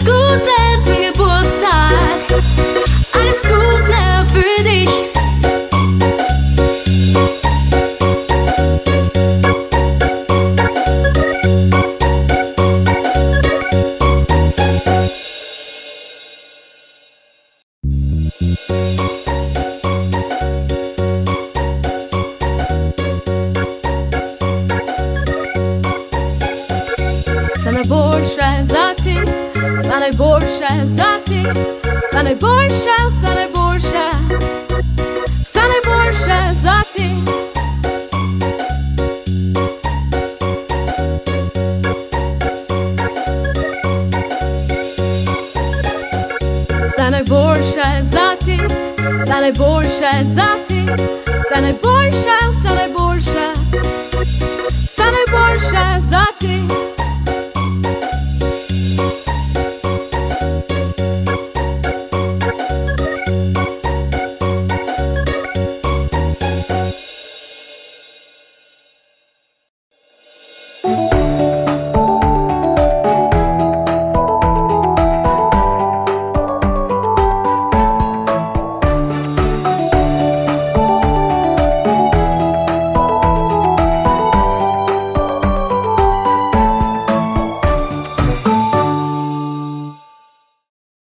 Gute zum Geburtstag, alles Gute für dich. Все найбільше за ти, все найбільше за ти, все найбільше, все найбільше, все найбільше за ти. Все найбільше за ти, все найбільше за ти, все найбільше, все найбільше, все найбільше за ти.